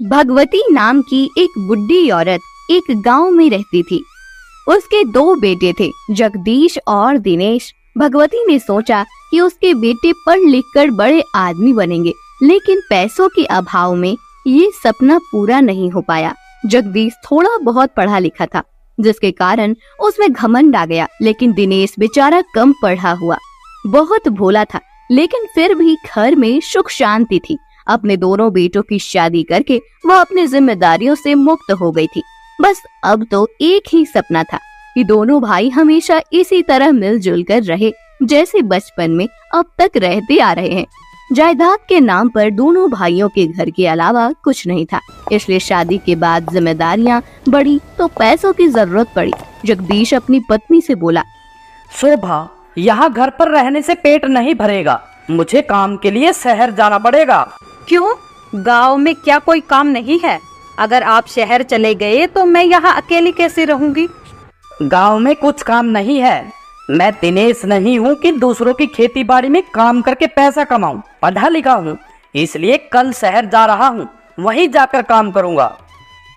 भगवती नाम की एक बुढ़ी औरत एक गांव में रहती थी। उसके दो बेटे थे, जगदीश और दिनेश। भगवती ने सोचा कि उसके बेटे पढ़ लिख कर बड़े आदमी बनेंगे, लेकिन पैसों के अभाव में ये सपना पूरा नहीं हो पाया। जगदीश थोड़ा बहुत पढ़ा लिखा था, जिसके कारण उसमें घमंड आ गया, लेकिन दिनेश बेचारा कम पढ़ा हुआ, बहुत भोला था, लेकिन फिर भी घर में सुख शांति थी। अपने दोनों बेटों की शादी करके वह अपनी जिम्मेदारियों से मुक्त हो गई थी। बस अब तो एक ही सपना था कि दोनों भाई हमेशा इसी तरह मिलजुल कर रहे, जैसे बचपन में अब तक रहते आ रहे हैं। जायदाद के नाम पर दोनों भाइयों के घर के अलावा कुछ नहीं था, इसलिए शादी के बाद जिम्मेदारियां बढ़ी तो पैसों की जरूरत पड़ी। जगदीश अपनी पत्नी से बोला, शोभा, यहाँ घर पर रहने से पेट नहीं भरेगा, मुझे काम के लिए शहर जाना पड़ेगा। क्यों? गांव में क्या कोई काम नहीं है? अगर आप शहर चले गए तो मैं यहाँ अकेली कैसे रहूंगी? गांव में कुछ काम नहीं है। मैं दिनेश नहीं हूँ कि दूसरों की खेती बाड़ी में काम करके पैसा कमाऊं। पढ़ा लिखा हूँ, इसलिए कल शहर जा रहा हूँ, वहीं जाकर काम करूँगा।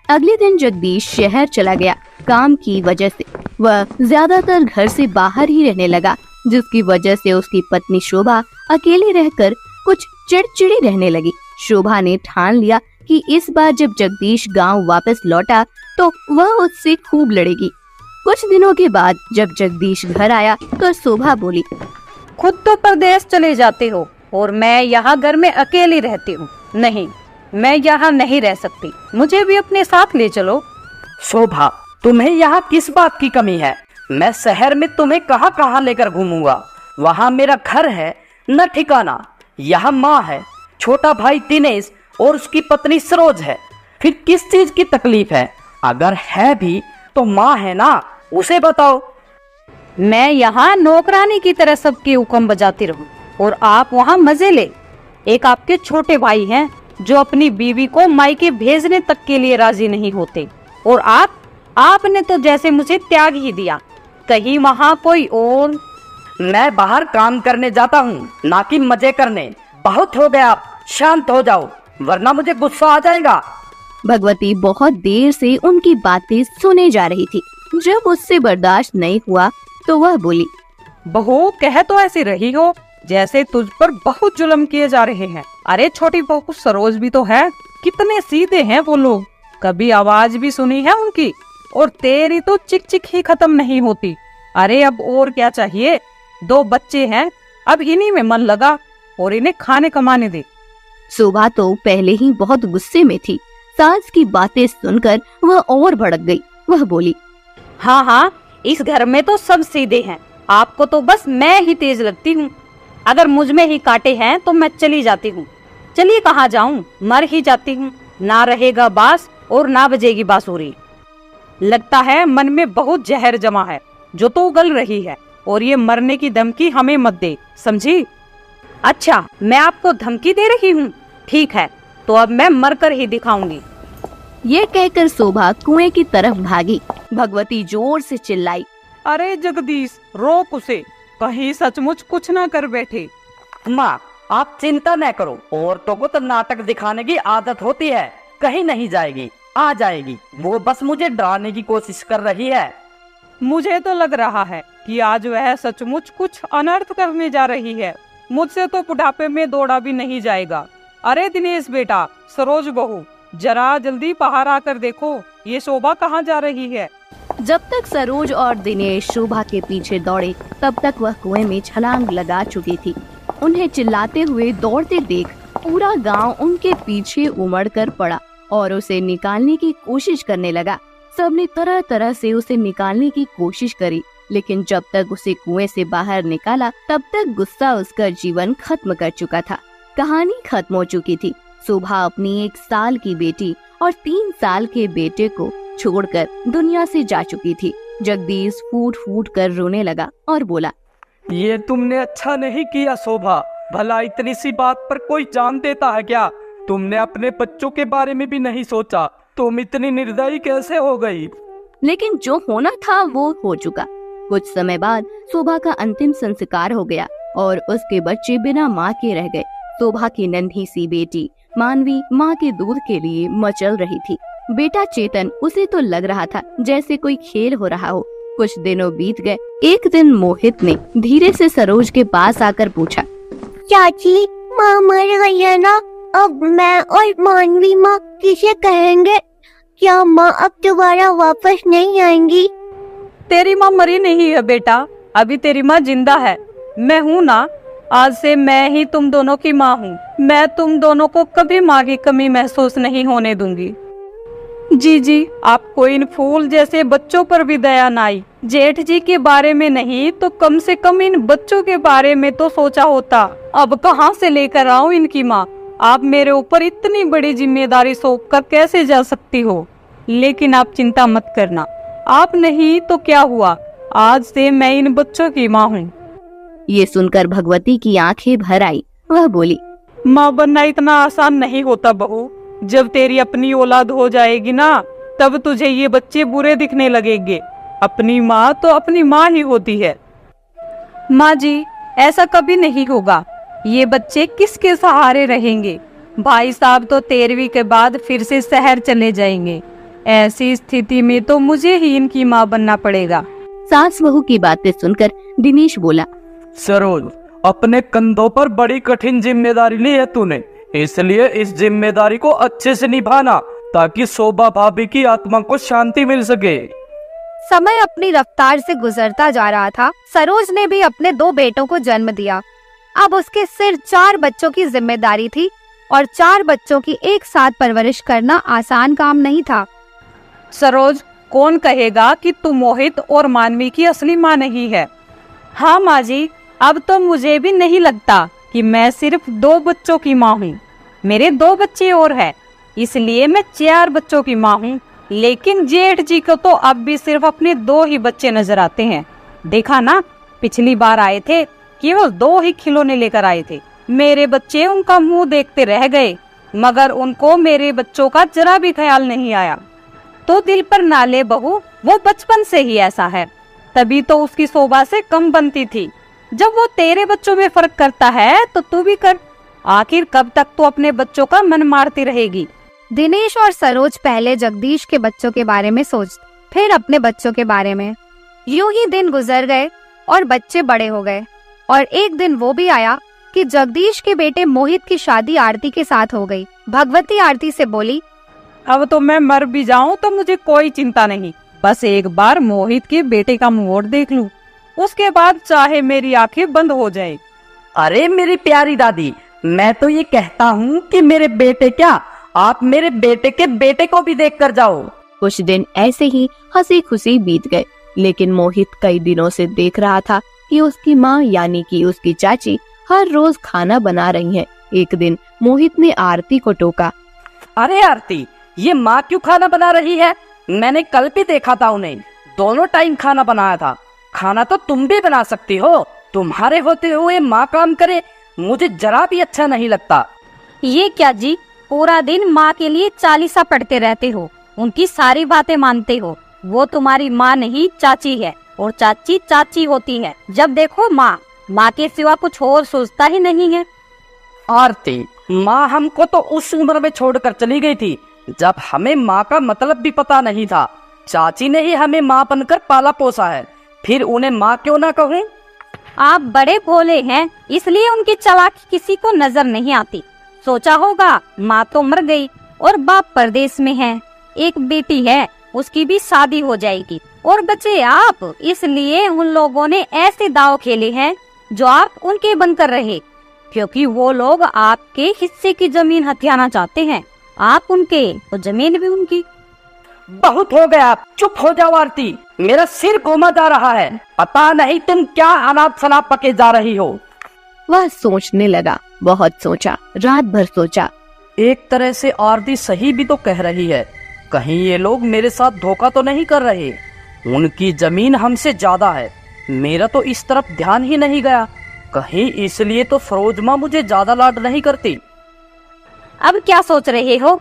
अगले दिन जगदीश शहर चला गया। काम की वजह से वह ज्यादातर घर से बाहर ही रहने लगा, जिसकी वजह से उसकी पत्नी शोभा अकेले रहकर कुछ चिड़चिड़ी रहने लगी। शोभा ने ठान लिया कि इस बार जब जगदीश गांव वापस लौटा तो वह उससे खूब लड़ेगी। कुछ दिनों के बाद जब जगदीश घर आया तो शोभा बोली, खुद तो परदेश चले जाते हो और मैं यहाँ घर में अकेली रहती हूँ। नहीं, मैं यहाँ नहीं रह सकती, मुझे भी अपने साथ ले चलो। शोभा, तुम्हें यहाँ किस बात की कमी है? मैं शहर में तुम्हें कहाँ कहाँ लेकर घूमूंगा। वहाँ मेरा घर है न ठिकाना। यहाँ माँ है, छोटा भाई दिनेश और उसकी पत्नी सरोज है। फिर किस चीज की तकलीफ है? अगर है भी तो माँ है ना, उसे बताओ। मैं यहाँ नौकरानी की तरह सबके हुक्म बजाती रहूं और आप वहाँ मजे ले। एक आपके छोटे भाई हैं जो अपनी बीवी को मायके भेजने तक के लिए राजी नहीं होते, और आपने तो जैसे मुझे त्याग ही दिया। कहीं वहाँ कोई और? मैं बाहर काम करने जाता हूँ, ना कि मजे करने। बहुत हो गया, शांत हो जाओ, वरना मुझे गुस्सा आ जाएगा। भगवती बहुत देर से उनकी बातें सुने जा रही थी। जब उससे बर्दाश्त नहीं हुआ तो वह बोली, बहू, कह तो ऐसी रही हो जैसे तुझ पर बहुत जुल्म किए जा रहे हैं। अरे छोटी बहू सरोज भी तो है, कितने सीधे हैं वो लोग, कभी आवाज भी सुनी है उनकी? और तेरी तो चिक चिक ही खत्म नहीं होती। अरे अब और क्या चाहिए? 2 बच्चे हैं, अब इन्हीं में मन लगा और इन्हें खाने कमाने दे। शोभा तो पहले ही बहुत गुस्से में थी। सास की बातें सुनकर वह और भड़क गई। वह बोली, हाँ, इस घर में तो सब सीधे हैं, आपको तो बस मैं ही तेज लगती हूँ। अगर मुझ में ही कांटे हैं तो मैं चली जाती हूँ। चलिए, कहाँ जाऊँ? मर ही जाती हूँ। ना रहेगा बांस और ना बजेगी बांसुरी। लगता है मन में बहुत जहर जमा है जो तो उगल रही है, और ये मरने की धमकी हमें मत दे, समझी? अच्छा, मैं आपको धमकी दे रही हूँ? ठीक है, तो अब मैं मरकर ही दिखाऊंगी। ये कहकर शोभा कुएं की तरफ भागी। भगवती जोर से चिल्लाई, अरे जगदीश, रोक उसे, कहीं सचमुच कुछ ना कर बैठे। माँ, आप चिंता न करो, औरतों को तो नाटक दिखाने की आदत होती है, कहीं नहीं जाएगी, आ जाएगी। वो बस मुझे डराने की कोशिश कर रही है। मुझे तो लग रहा है कि आज वह सचमुच कुछ अनर्थ करने जा रही है। मुझसे तो बुढ़ापे में दौड़ा भी नहीं जाएगा। अरे दिनेश बेटा, सरोज बहू, जरा जल्दी बाहर आकर देखो, ये शोभा कहाँ जा रही है। जब तक सरोज और दिनेश शोभा के पीछे दौड़े, तब तक वह कुएं में छलांग लगा चुकी थी। उन्हें चिल्लाते हुए दौड़ते देख पूरा गांव उनके पीछे उमड़ कर पड़ा और उसे निकालने की कोशिश करने लगा। सबने तरह तरह से उसे निकालने की कोशिश करी, लेकिन जब तक उसे कुएं से बाहर निकाला तब तक गुस्सा उसका जीवन खत्म कर चुका था। कहानी खत्म हो चुकी थी। शोभा अपनी 1 साल की बेटी और 3 साल के बेटे को छोड़कर दुनिया से जा चुकी थी। जगदीश फूट फूट कर रोने लगा और बोला, ये तुमने अच्छा नहीं किया शोभा, भला इतनी सी बात पर कोई जान देता है क्या? तुमने अपने बच्चों के बारे में भी नहीं सोचा, तुम इतनी निर्दयी कैसे हो गई? लेकिन जो होना था वो हो चुका। कुछ समय बाद शोभा का अंतिम संस्कार हो गया और उसके बच्चे बिना माँ के रह गए। शोभा की नन्ही सी बेटी मानवी माँ के दूध के लिए मचल रही थी। बेटा चेतन, उसे तो लग रहा था जैसे कोई खेल हो रहा हो। कुछ दिनों बीत गए। एक दिन मोहित ने धीरे से सरोज के पास आकर पूछा, चाची, माँ मर गई है ना? अब मैं और मानवी माँ किसे कहेंगे? क्या माँ अब दोबारा वापस नहीं आएंगी? तेरी माँ मरी नहीं है बेटा, अभी तेरी माँ जिंदा है। मैं हूँ ना, आज से मैं ही तुम दोनों की माँ हूँ। मैं तुम दोनों को कभी माँ की कमी महसूस नहीं होने दूंगी। जी, आपको इन फूल जैसे बच्चों पर भी दया न आई। जेठ जी के बारे में नहीं तो कम से कम इन बच्चों के बारे में तो सोचा होता। अब कहाँ से लेकर आऊं इनकी माँ? आप मेरे ऊपर इतनी बड़ी जिम्मेदारी सौंप कर कैसे जा सकती हो? लेकिन आप चिंता मत करना, आप नहीं तो क्या हुआ, आज से मैं इन बच्चों की माँ हूँ। ये सुनकर भगवती की आंखें भर आई। वह बोली, माँ बनना इतना आसान नहीं होता बहू। जब तेरी अपनी औलाद हो जाएगी ना, तब तुझे ये बच्चे बुरे दिखने लगेंगे। अपनी माँ तो अपनी माँ ही होती है। माँ जी, ऐसा कभी नहीं होगा। ये बच्चे किसके सहारे रहेंगे? भाई साहब तो 13वीं के बाद फिर से शहर चले जाएंगे। ऐसी स्थिति में तो मुझे ही इनकी माँ बनना पड़ेगा। सास बहू की बातें सुनकर दिनेश बोला, सरोज, अपने कंधों पर बड़ी कठिन जिम्मेदारी ली है तूने, इसलिए इस जिम्मेदारी को अच्छे से निभाना ताकि शोभा भाभी की आत्मा को शांति मिल सके। समय अपनी रफ्तार से गुजरता जा रहा था। सरोज ने भी अपने 2 बेटों को जन्म दिया। अब उसके सिर 4 बच्चों की जिम्मेदारी थी और 4 बच्चों की एक साथ परवरिश करना आसान काम नहीं था। सरोज, कौन कहेगा कि तू मोहित और मानवी की असली माँ नहीं है? हाँ माँ जी, अब तो मुझे भी नहीं लगता कि मैं सिर्फ 2 बच्चों की माँ हूँ। मेरे 2 बच्चे और हैं, इसलिए मैं 4 बच्चों की माँ हूँ। लेकिन जेठ जी को तो अब भी सिर्फ अपने 2 ही बच्चे नजर आते हैं। देखा ना, पिछली बार आए थे केवल 2 ही खिलौने लेकर आए थे। मेरे बच्चे उनका मुंह देखते रह गए, मगर उनको मेरे बच्चों का जरा भी ख्याल नहीं आया। तो दिल पर ना ले बहू, वो बचपन से ही ऐसा है, तभी तो उसकी शोभा से कम बनती थी। जब वो तेरे बच्चों में फर्क करता है तो तू भी कर। आखिर कब तक तो अपने बच्चों का मन मारती रहेगी? दिनेश और सरोज पहले जगदीश के बच्चों के बारे में सोच, फिर अपने बच्चों के बारे में। यूं ही दिन गुजर गए और बच्चे बड़े हो गए। और एक दिन वो भी आया कि जगदीश के बेटे मोहित की शादी आरती के साथ हो गई। भगवती आरती से बोली, अब तो मैं मर भी जाऊं तो मुझे कोई चिंता नहीं, बस एक बार मोहित के बेटे का मुंह देख लूं, उसके बाद चाहे मेरी आंखें बंद हो जाए। अरे मेरी प्यारी दादी, मैं तो ये कहता हूँ कि मेरे बेटे क्या, आप मेरे बेटे के बेटे को भी देख कर जाओ। कुछ दिन ऐसे ही हंसी खुशी बीत गए, लेकिन मोहित कई दिनों से देख रहा था कि उसकी माँ यानी कि उसकी चाची हर रोज खाना बना रही है। एक दिन मोहित ने आरती को टोका, अरे आरती, ये माँ क्यों खाना बना रही है? मैंने कल भी देखा था उन्हें, दोनों टाइम खाना बनाया था। खाना तो तुम भी बना सकती हो, तुम्हारे होते हुए माँ काम करे, मुझे जरा भी अच्छा नहीं लगता। ये क्या जी, पूरा दिन माँ के लिए चालीसा पढ़ते रहते हो, उनकी सारी बातें मानते हो। वो तुम्हारी माँ नहीं चाची है, और चाची चाची होती है। जब देखो माँ, माँ के सिवा कुछ और सोचता ही नहीं है। आरती, माँ हमको तो उस उम्र में छोड़कर चली गई थी जब हमें माँ का मतलब भी पता नहीं था। चाची ने ही हमें माँ बनकर पाला पोसा है, फिर उन्हें माँ क्यों ना कहूँ? आप बड़े भोले हैं, इसलिए उनकी चालाकी किसी को नजर नहीं आती। सोचा होगा माँ तो मर गई और बाप परदेश में है, एक बेटी है, उसकी भी शादी हो जाएगी और बचे आप, इसलिए उन लोगों ने ऐसे दाव खेले हैं जो आप उनके बनकर रहे, क्योंकि वो लोग आपके हिस्से की जमीन हथियाना चाहते हैं। आप उनके तो जमीन भी उनकी। बहुत हो गया, चुप हो जाओ आरती, मेरा सिर घूमा जा रहा है। पता नहीं तुम क्या अनाप शनाप पके जा रही हो। वह सोचने लगा, बहुत सोचा, रात भर सोचा। एक तरह से आरती सही भी तो कह रही है, कहीं ये लोग मेरे साथ धोखा तो नहीं कर रहे। उनकी जमीन हमसे ज्यादा है, मेरा तो इस तरफ ध्यान ही नहीं गया, कहीं इसलिए तो सरोज माँ मुझे ज्यादा लाड नहीं करती। अब क्या सोच रहे हो,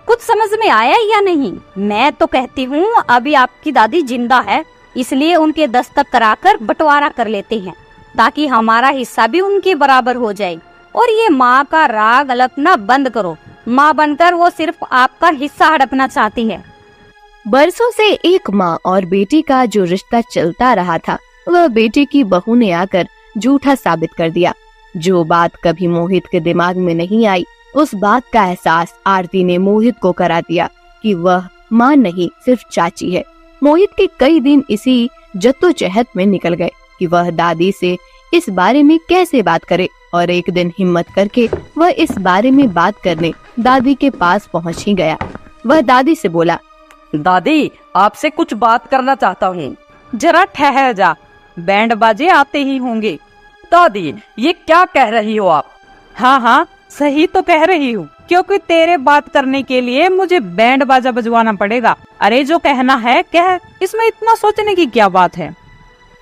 कुछ समझ में आया या नहीं? मैं तो कहती हूँ अभी आपकी दादी जिंदा है, इसलिए उनके दस्तक कराकर बंटवारा कर लेते हैं, ताकि हमारा हिस्सा भी उनके बराबर हो जाए। और ये माँ का राग अलपना बंद करो, माँ बनकर वो सिर्फ आपका हिस्सा हड़पना चाहती है। बरसों से एक माँ और बेटी का जो रिश्ता चलता रहा था, वह बेटे की बहू ने आकर झूठा साबित कर दिया। जो बात कभी मोहित के दिमाग में नहीं आई, उस बात का एहसास आरती ने मोहित को करा दिया कि वह माँ नहीं, सिर्फ चाची है। मोहित के कई दिन इसी जद्दोजहद में निकल गए कि वह दादी से इस बारे में कैसे बात करे, और एक दिन हिम्मत करके वह इस बारे में बात करने दादी के पास पहुँच ही गया। वह दादी से बोला, दादी, आपसे कुछ बात करना चाहता हूँ। जरा ठहर जा, बैंड बाजे आते ही होंगे। दादी, ये क्या कह रही हो आप? हाँ हाँ, सही तो कह रही हूँ, क्योंकि तेरे बात करने के लिए मुझे बैंड बाजा बजवाना पड़ेगा। अरे जो कहना है कह, इसमें इतना सोचने की क्या बात है?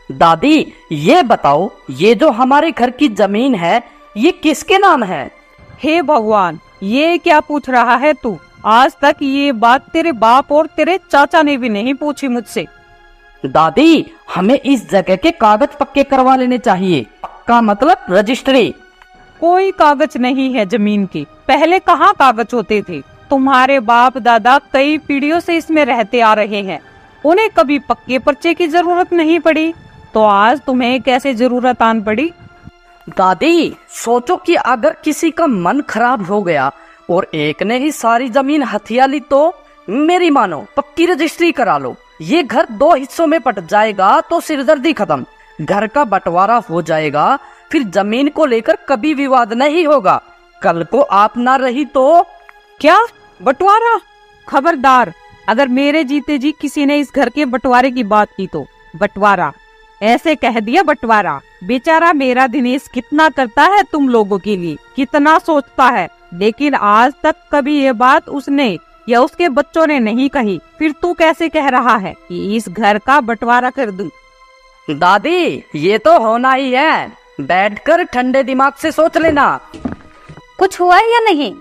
दादी, ये बताओ, ये जो हमारे घर की जमीन है, ये किसके नाम है? हे भगवान, ये क्या पूछ रहा है तू? आज तक ये बात तेरे बाप और तेरे चाचा ने भी नहीं पूछी मुझसे। दादी, हमें इस जगह के कागज पक्के करवा लेने चाहिए। पक्का मतलब रजिस्ट्री। कोई कागज नहीं है जमीन की। पहले कहाँ कागज होते थे? तुम्हारे बाप दादा कई पीढ़ियों से इसमें रहते आ रहे हैं, उन्हें कभी पक्के पर्चे की जरूरत नहीं पड़ी, तो आज तुम्हें कैसे जरूरत आन पड़ी? दादी, सोचो कि अगर किसी का मन खराब हो गया और एक ने ही सारी जमीन हथिया ली, तो मेरी मानो पक्की रजिस्ट्री करा लो। ये घर 2 हिस्सों में बट जाएगा तो सिरदर्दी खत्म। घर का बंटवारा हो जाएगा, फिर जमीन को लेकर कभी विवाद नहीं होगा। कल को आप ना रही तो क्या बंटवारा? खबरदार, अगर मेरे जीते जी किसी ने इस घर के बंटवारे की बात की तो बंटवारा, ऐसे कह दिया बंटवारा। बेचारा मेरा दिनेश कितना करता है तुम लोगों के लिए, कितना सोचता है, लेकिन आज तक कभी ये बात उसने या उसके बच्चों ने नहीं कही। फिर तू कैसे कह रहा है कि इस घर का बंटवारा कर दूं? दादी, ये तो होना ही है। बैठकर ठंडे दिमाग से सोच लेना। कुछ हुआ है या नहीं?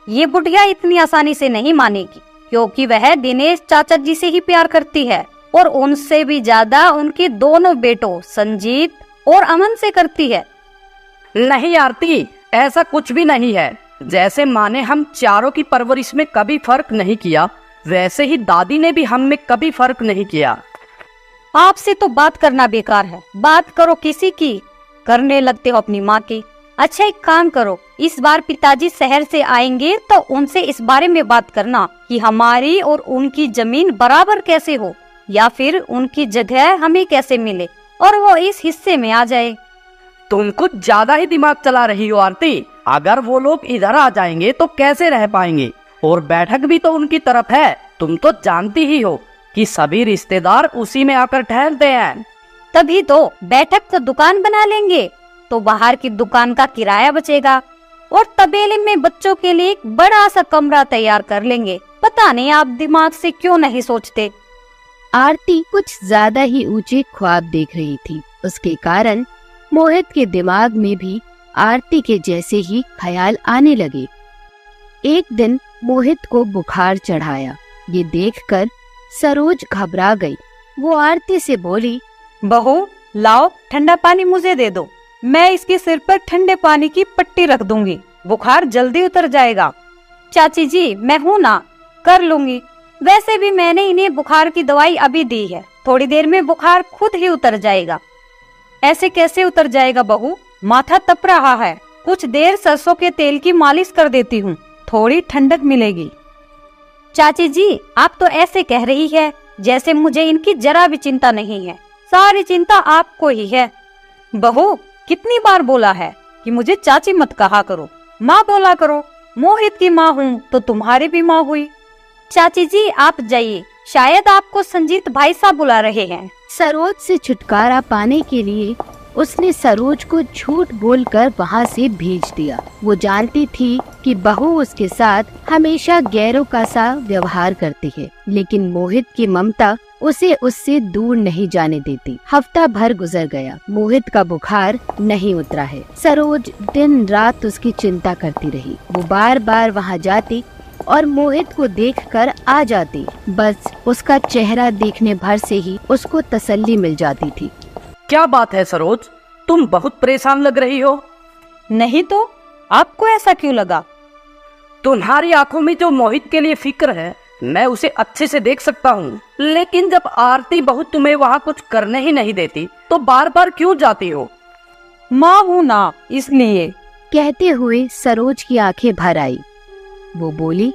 ये बुढ़िया इतनी आसानी से नहीं मानेगी, क्योंकि वह दिनेश चाचा जी से ही प्यार करती है, और उनसे भी ज्यादा उनके दोनों बेटों संजीत और अमन से करती है। नहीं आरती, ऐसा कुछ भी नहीं है। जैसे माँ ने हम चारों की परवरिश में कभी फर्क नहीं किया, वैसे ही दादी ने भी हम में कभी फर्क नहीं किया। आपसे तो बात करना बेकार है। बात करो किसी की, करने लगते हो अपनी माँ की। अच्छा, एक काम करो, इस बार पिताजी शहर से आएंगे तो उनसे इस बारे में बात करना कि हमारी और उनकी जमीन बराबर कैसे हो, या फिर उनकी जगह हमें कैसे मिले और वो इस हिस्से में आ जाए। तुम कुछ ज्यादा ही दिमाग चला रही हो आरती। अगर वो लोग इधर आ जाएंगे तो कैसे रह पाएंगे? और बैठक भी तो उनकी तरफ है। तुम तो जानती ही हो कि सभी रिश्तेदार उसी में आकर ठहरते हैं। तभी तो बैठक तो दुकान बना लेंगे, तो बाहर की दुकान का किराया बचेगा, और तबेले में बच्चों के लिए एक बड़ा सा कमरा तैयार कर लेंगे। पता नहीं आप दिमाग से क्यों नहीं सोचते। आरती कुछ ज्यादा ही ऊंचे ख्वाब देख रही थी। उसके कारण मोहित के दिमाग में भी आरती के जैसे ही ख्याल आने लगे। एक दिन मोहित को बुखार चढ़ाया। ये देखकर सरोज घबरा गई। वो आरती से बोली, बहू लाओ, ठंडा पानी मुझे दे दो, मैं इसके सिर पर ठंडे पानी की पट्टी रख दूंगी, बुखार जल्दी उतर जाएगा। चाची जी, मैं हूँ ना, कर लूंगी। वैसे भी मैंने इन्हें बुखार की दवाई अभी दी है, थोड़ी देर में बुखार खुद ही उतर जाएगा। ऐसे कैसे उतर जाएगा बहू? माथा तप रहा है, कुछ देर सरसों के तेल की मालिश कर देती हूँ, थोड़ी ठंडक मिलेगी। चाची जी, आप तो ऐसे कह रही है जैसे मुझे इनकी जरा भी चिंता नहीं है। सारी चिंता आपको ही है। बहू, कितनी बार बोला है कि मुझे चाची मत कहा करो, माँ बोला करो। मोहित की माँ हूँ तो तुम्हारी भी माँ हुई। चाची जी आप जाइए, शायद आपको संजीत भाई साहब बुला रहे हैं। सरोज से छुटकारा पाने के लिए उसने सरोज को झूठ बोलकर वहाँ से भेज दिया। वो जानती थी कि बहू उसके साथ हमेशा गैरों का सा व्यवहार करती है, लेकिन मोहित की ममता उसे उससे दूर नहीं जाने देती। हफ्ता भर गुजर गया, मोहित का बुखार नहीं उतरा है। सरोज दिन रात उसकी चिंता करती रही। वो बार बार वहाँ जाती और मोहित को देखकर आ जाती। बस उसका चेहरा देखने भर से ही उसको तसल्ली मिल जाती थी। क्या बात है सरोज, तुम बहुत परेशान लग रही हो। नहीं तो आपको ऐसा क्यों लगा? तुम्हारी आंखों में जो मोहित के लिए फिक्र है मैं उसे अच्छे से देख सकता हूँ, लेकिन जब आरती बहू तुम्हें वहाँ कुछ करने ही नहीं देती तो बार बार क्यों जाती हो? माँ हूँ ना, इसलिए। कहते हुए सरोज की आंखें भर आई। वो बोली,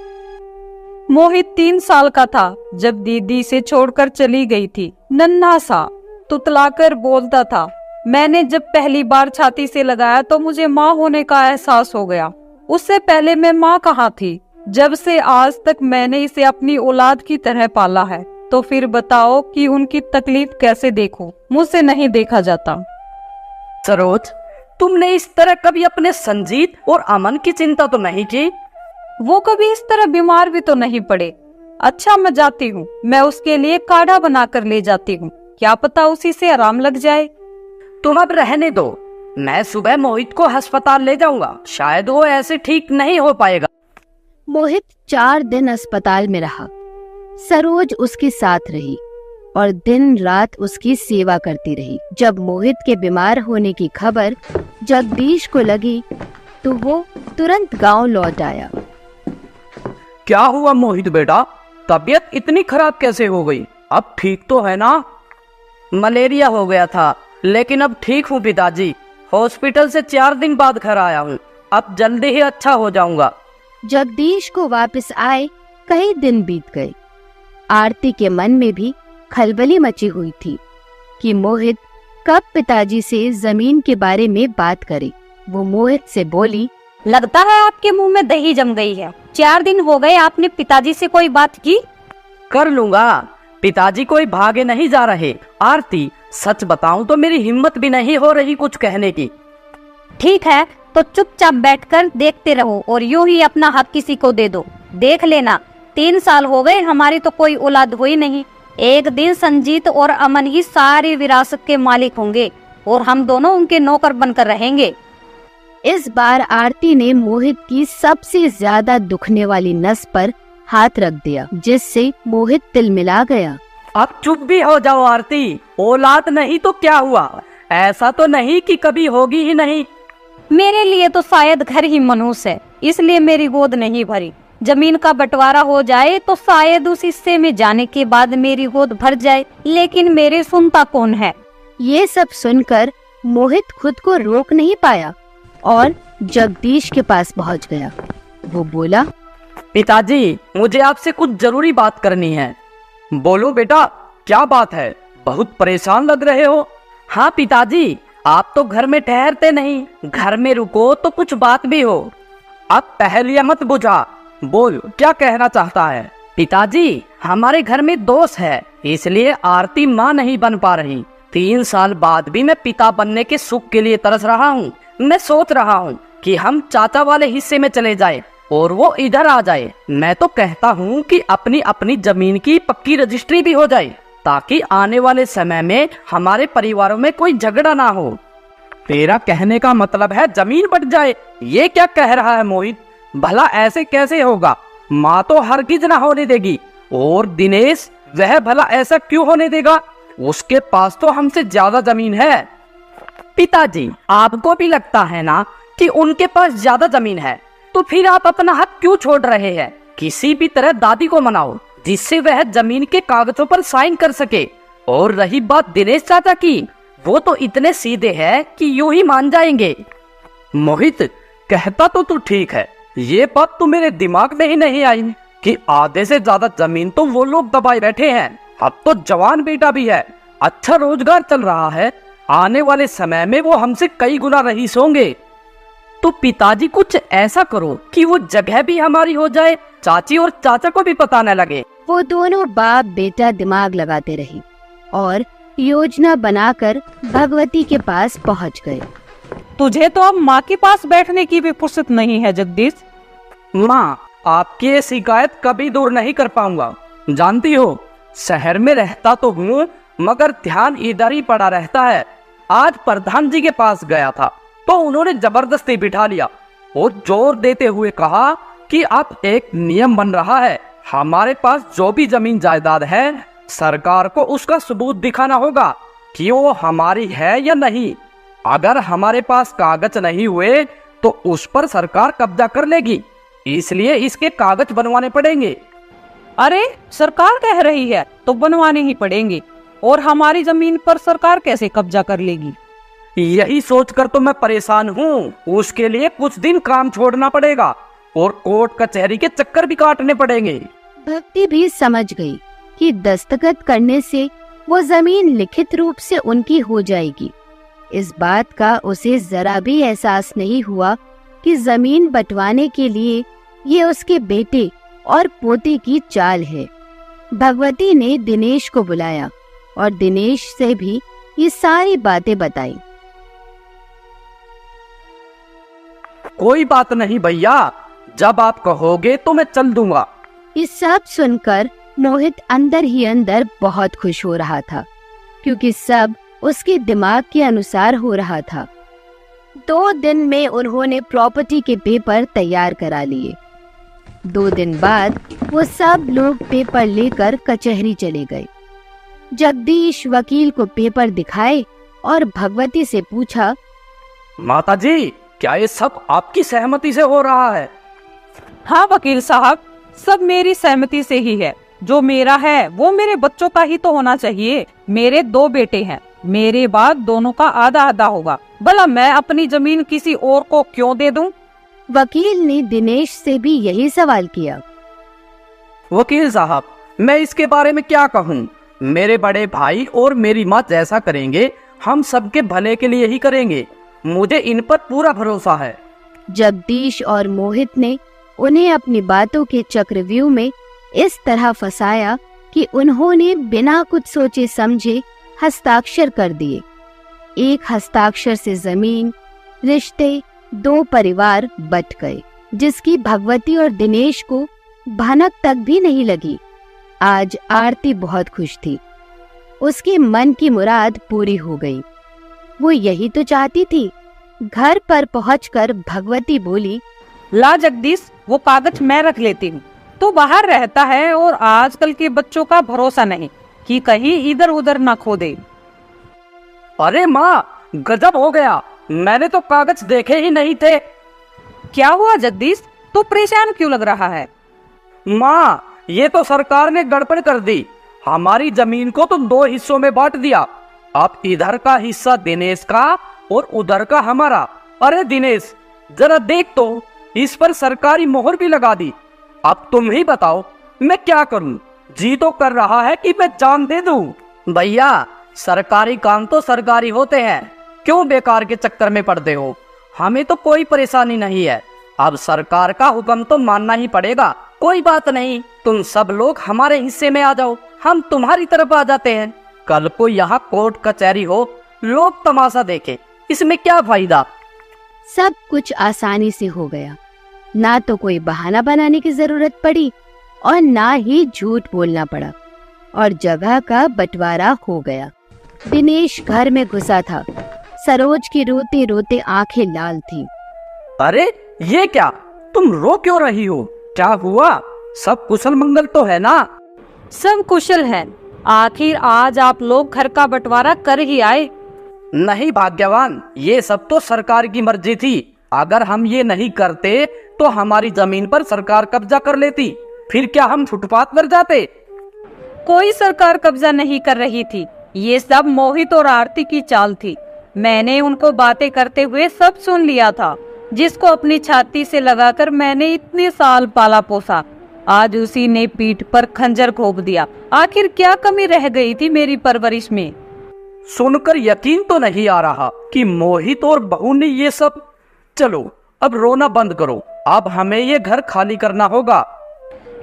मोहित 3 साल का था जब दीदी से छोड़कर चली गई थी। नन्हा सा, तुतलाकर बोलता था। मैंने जब पहली बार छाती से लगाया तो मुझे माँ होने का एहसास हो गया। उससे पहले मैं माँ कहाँ थी? जब से आज तक मैंने इसे अपनी औलाद की तरह पाला है, तो फिर बताओ कि उनकी तकलीफ कैसे देखूं? मुझसे नहीं देखा जाता। सरोज, तुमने इस तरह कभी अपने संजीत और अमन की चिंता तो नहीं की? वो कभी इस तरह बीमार भी तो नहीं पड़े। अच्छा, मैं जाती हूँ। मैं उसके लिए काढ़ा बना कर ले जाती हूँ, क्या पता उसी से आराम लग जाए। तुम अब रहने दो, मैं सुबह मोहित को अस्पताल ले जाऊंगा, शायद वो ऐसे ठीक नहीं हो पाएगा। मोहित 4 दिन अस्पताल में रहा। सरोज उसके साथ रही और दिन रात उसकी सेवा करती रही। जब मोहित के बीमार होने की खबर जगदीश को लगी तो वो तुरंत गांव लौट आया। क्या हुआ मोहित बेटा, तबीयत इतनी खराब कैसे हो गई? अब ठीक तो है ना? मलेरिया हो गया था, लेकिन अब ठीक हूँ पिताजी। हॉस्पिटल से 4 दिन बाद घर आया हूँ, अब जल्दी ही अच्छा हो जाऊंगा। जगदीश को वापस आए कई दिन बीत गए। आरती के मन में भी खलबली मची हुई थी कि मोहित कब पिताजी से जमीन के बारे में बात करे। वो मोहित से बोली, लगता है आपके मुंह में दही जम गई है। 4 दिन हो गए, आपने पिताजी से कोई बात की? कर लूंगा, पिताजी कोई भागे नहीं जा रहे। आरती, सच बताऊं तो मेरी हिम्मत भी नहीं हो रही कुछ कहने की। ठीक है, तो चुपचाप बैठकर देखते रहो और यूं ही अपना हक किसी को दे दो। देख लेना, 3 साल हो गए, हमारी तो कोई औलाद हुई नहीं। एक दिन संजीत और अमन ही सारी विरासत के मालिक होंगे और हम दोनों उनके नौकर बनकर रहेंगे। इस बार आरती ने मोहित की सबसे ज्यादा दुखने वाली नस पर हाथ रख दिया, जिससे मोहित तिलमिला गया। अब चुप भी हो जाओ आरती, औलाद नहीं तो क्या हुआ? ऐसा तो नहीं कि कभी होगी ही नहीं। मेरे लिए तो शायद घर ही मनहूस है, इसलिए मेरी गोद नहीं भरी। जमीन का बंटवारा हो जाए तो शायद उस हिस्से में जाने के बाद मेरी गोद भर जाए, लेकिन मेरे सुनता कौन है? ये सब सुनकर मोहित खुद को रोक नहीं पाया और जगदीश के पास पहुंच गया। वो बोला, पिताजी, मुझे आपसे कुछ जरूरी बात करनी है। बोलो बेटा, क्या बात है? बहुत परेशान लग रहे हो। हाँ पिताजी, आप तो घर में ठहरते नहीं, घर में रुको तो कुछ बात भी हो। अब पहलिया मत बुझा, बोल क्या कहना चाहता है? पिताजी, हमारे घर में दोष है, इसलिए आरती माँ नहीं बन पा रही। 3 साल बाद भी मैं पिता बनने के सुख के लिए तरस रहा हूँ। मैं सोच रहा हूँ कि हम चाचा वाले हिस्से में चले जाए और वो इधर आ जाए। मैं तो कहता हूँ कि अपनी अपनी जमीन की पक्की रजिस्ट्री भी हो जाए, ताकि आने वाले समय में हमारे परिवारों में कोई झगड़ा ना हो। तेरा कहने का मतलब है जमीन बट जाए? ये क्या कह रहा है मोहित? भला ऐसे कैसे होगा? माँ तो हरगिज ना होने देगी। और दिनेश, वह भला ऐसा क्यों होने देगा? उसके पास तो हमसे ज्यादा जमीन है। पिताजी, आपको भी लगता है ना कि उनके पास ज्यादा जमीन है, तो फिर आप अपना हक क्यों छोड़ रहे हैं? किसी भी तरह दादी को मनाओ, जिससे वह जमीन के कागजों पर साइन कर सके। और रही बात दिनेश चाचा की, वो तो इतने सीधे हैं कि यूं ही मान जाएंगे। मोहित, कहता तो तू ठीक है, ये बात तो मेरे दिमाग में ही नहीं आई कि आधे से ज्यादा जमीन तो वो लोग दबाए बैठे हैं। अब तो जवान बेटा भी है, अच्छा रोजगार चल रहा है, आने वाले समय में वो हमसे कई गुना रईस होंगे। तो पिताजी, कुछ ऐसा करो कि वो जगह भी हमारी हो जाए, चाची और चाचा को भी पता न लगे। वो दोनों बाप बेटा दिमाग लगाते रहे और योजना बनाकर भगवती के पास पहुंच गए। तुझे तो अब माँ के पास बैठने की भी फुर्सत नहीं है जगदीश। माँ, आपकी ये शिकायत कभी दूर नहीं कर पाऊंगा। जानती हो, शहर में रहता तो हूँ, मगर ध्यान इधर ही पड़ा रहता है। आज प्रधान जी के पास गया था तो उन्होंने जबरदस्ती बिठा लिया और जोर देते हुए कहा कि अब एक नियम बन रहा है, हमारे पास जो भी जमीन जायदाद है, सरकार को उसका सबूत दिखाना होगा कि वो हमारी है या नहीं। अगर हमारे पास कागज नहीं हुए तो उस पर सरकार कब्जा कर लेगी इसलिए इसके कागज बनवाने पड़ेंगे। अरे सरकार कह रही है तो बनवाने ही पड़ेंगे, और हमारी जमीन पर सरकार कैसे कब्जा कर लेगी? यही सोचकर तो मैं परेशान हूँ। उसके लिए कुछ दिन काम छोड़ना पड़ेगा और कोर्ट कचहरी के चक्कर भी काटने पड़ेंगे। भक्ति भी समझ गई कि दस्तखत करने से वो जमीन लिखित रूप से उनकी हो जाएगी। इस बात का उसे जरा भी एहसास नहीं हुआ कि जमीन बंटवाने के लिए ये उसके बेटे और पोते की चाल है। भगवती ने दिनेश को बुलाया और दिनेश से भी ये सारी बातें बताई। कोई बात नहीं भैया, जब आप कहोगे तो मैं चल दूंगा। ये सब सुनकर मोहित अंदर ही अंदर बहुत खुश हो रहा था, क्योंकि सब उसके दिमाग के अनुसार हो रहा था। 2 दिन में उन्होंने प्रॉपर्टी के पेपर तैयार करा लिए। 2 दिन बाद वो सब लोग पेपर लेकर कचहरी चले गए। जगदीश वकील को पेपर दिखाए और भगवती से पूछा, माता जी, क्या ये सब आपकी सहमति से हो रहा है? हाँ वकील साहब, सब मेरी सहमति से ही है। जो मेरा है वो मेरे बच्चों का ही तो होना चाहिए। मेरे 2 बेटे हैं, मेरे बाद दोनों का आधा आधा होगा। भला मैं अपनी जमीन किसी और को क्यों दे दूं? वकील ने दिनेश से भी यही सवाल किया। वकील साहब, मैं इसके बारे में क्या कहूँ? मेरे बड़े भाई और मेरी माँ जैसा करेंगे हम सबके भले के लिए ही करेंगे। मुझे इन पर पूरा भरोसा है। जगदीश और मोहित ने उन्हें अपनी बातों के चक्रव्यूह में इस तरह फंसाया कि उन्होंने बिना कुछ सोचे समझे हस्ताक्षर कर दिए। एक हस्ताक्षर से जमीन, रिश्ते, 2 परिवार बट गए, जिसकी भगवती और दिनेश को भनक तक भी नहीं लगी। आज आरती बहुत खुश थी। उसके मन की मुराद पूरी हो गई। वो यही तो चाहती थी। घर पर पहुंचकर भगवती बोली, ला जगदीश, वो कागज मैं रख लेती हूँ। तो बाहर रहता है और आजकल के बच्चों का भरोसा नहीं कि कहीं इधर उधर ना खो दे। अरे माँ, गजब हो गया, मैंने तो कागज देखे ही नहीं थे। क्या हुआ जगदीश, तो परेशान क्यों लग रहा है? माँ, ये तो सरकार ने गड़बड़ कर दी। हमारी जमीन को तो 2 हिस्सों में बांट दिया। अब इधर का हिस्सा दिनेश का और उधर का हमारा। अरे दिनेश, जरा देख तो, इस पर सरकारी मोहर भी लगा दी। अब तुम ही बताओ मैं क्या करूं? जी तो कर रहा है कि मैं जान दे दूं। भैया, सरकारी काम तो सरकारी होते हैं, क्यों बेकार के चक्कर में पड़ते हो? हमें तो कोई परेशानी नहीं है। अब सरकार का हुक्म तो मानना ही पड़ेगा। कोई बात नहीं, तुम सब लोग हमारे हिस्से में आ जाओ, हम तुम्हारी तरफ आ जाते हैं। कल को यहाँ कोर्ट कचहरी हो, लोग तमाशा देखे, इसमें क्या फायदा? सब कुछ आसानी से हो गया। ना तो कोई बहाना बनाने की जरूरत पड़ी और ना ही झूठ बोलना पड़ा, और जगह का बंटवारा हो गया। दिनेश घर में घुसा था। सरोज की रोते रोते आंखें लाल थीं। अरे ये क्या, तुम रो क्यों रही हो? क्या हुआ? सब कुशल मंगल तो है ना? सब कुशल है। आखिर आज आप लोग घर का बंटवारा कर ही आए। नहीं भाग्यवान, ये सब तो सरकार की मर्जी थी। अगर हम ये नहीं करते तो हमारी जमीन पर सरकार कब्जा कर लेती, फिर क्या हम फुटपाथ पर जाते? कोई सरकार कब्जा नहीं कर रही थी, ये सब मोहित और आरती की चाल थी। मैंने उनको बातें करते हुए सब सुन लिया था। जिसको अपनी छाती से लगाकर मैंने इतने साल पाला पोसा, आज उसी ने पीठ पर खंजर घोंप दिया। आखिर क्या कमी रह गई थी मेरी परवरिश में? सुनकर यकीन तो नहीं आ रहा कि मोहित और बहू ने ये सब। चलो अब रोना बंद करो, अब हमें ये घर खाली करना होगा।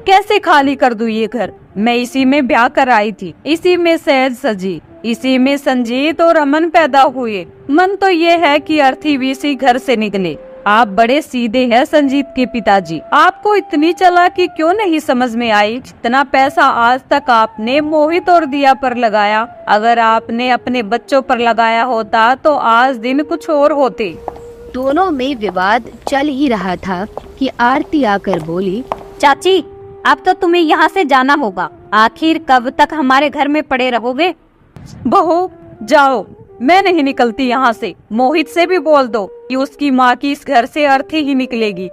कैसे खाली कर दूं ये घर? मैं इसी में ब्याह कर आई थी, इसी में सहज सजी, इसी में संजीत और अमन पैदा हुए। मन तो ये है कि अर्थी भी इसी घर से निकले। आप बड़े सीधे हैं संजीत के पिताजी, आपको इतनी चालाकी क्यों नहीं समझ में आई? इतना पैसा आज तक आपने मोहित और दिया पर लगाया, अगर आपने अपने बच्चों पर लगाया होता तो आज दिन कुछ और होते। दोनों में विवाद चल ही रहा था कि आरती आकर बोली, चाची, अब तो तुम्हें यहाँ से जाना होगा। आखिर कब तक हमारे घर में पड़े रहोगे? बहू जाओ, मैं नहीं निकलती यहाँ से। मोहित से भी बोल दो कि उसकी माँ की इस घर से अर्थी ही निकलेगी।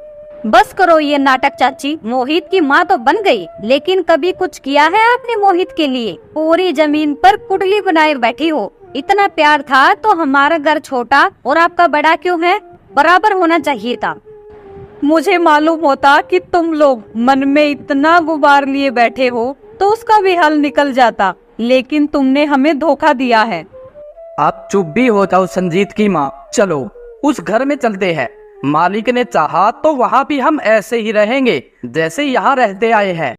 बस करो ये नाटक चाची। मोहित की माँ तो बन गई, लेकिन कभी कुछ किया है आपने मोहित के लिए? पूरी जमीन पर कुंडली बनाए बैठी हो। इतना प्यार था तो हमारा घर छोटा और आपका बड़ा क्यों है? बराबर होना चाहिए था। मुझे मालूम होता कि तुम लोग मन में इतना गुबार लिए बैठे हो तो उसका भी हल निकल जाता, लेकिन तुमने हमें धोखा दिया है। आप चुप भी हो जाओ संजीत की माँ। चलो उस घर में चलते हैं। मालिक ने चाहा तो वहाँ भी हम ऐसे ही रहेंगे जैसे यहाँ रहते आए हैं।